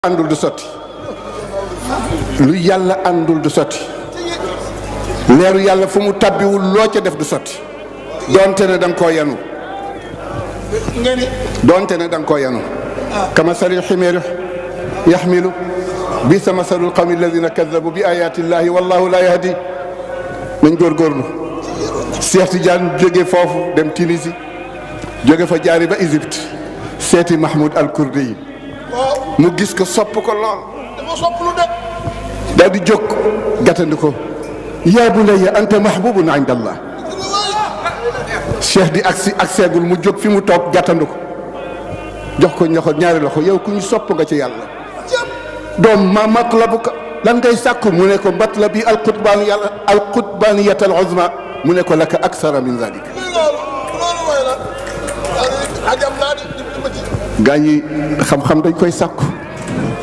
àndul du sotti lu yàlla àndul du sotti leeru yàlla fu mu tabbiwul loo ca def du sotti donte ne da nga koo yanu donte ne da nga koo yanu kama salil ximeeri yaxmilu bisa masalul qawmi alladina kadabu bi ayati llahi wallahu la yahdi nañ góorgóorlu Cheikh Tidiane jóge foofu dem Tunisie jóge fa jaari ba Égypte seeti Mahmoud al Kurdi yi mu gis ko sopp ko lool daal di jóg gàttandi ko yaa bunayya anta mahbubun inda allah cheikh di ak seegul mu jóg fi mu toog gàttandu ko jox ko ñoxo ñaari loxo yow ku ñu sopp nga ci yàlla doom ma matlabuka lan ngay sàkku mu ne ko matlabi alqutbaniyat al uzma mu ne ko laka aksara min zalik gaa ñi xam-xam dañ koy sàkku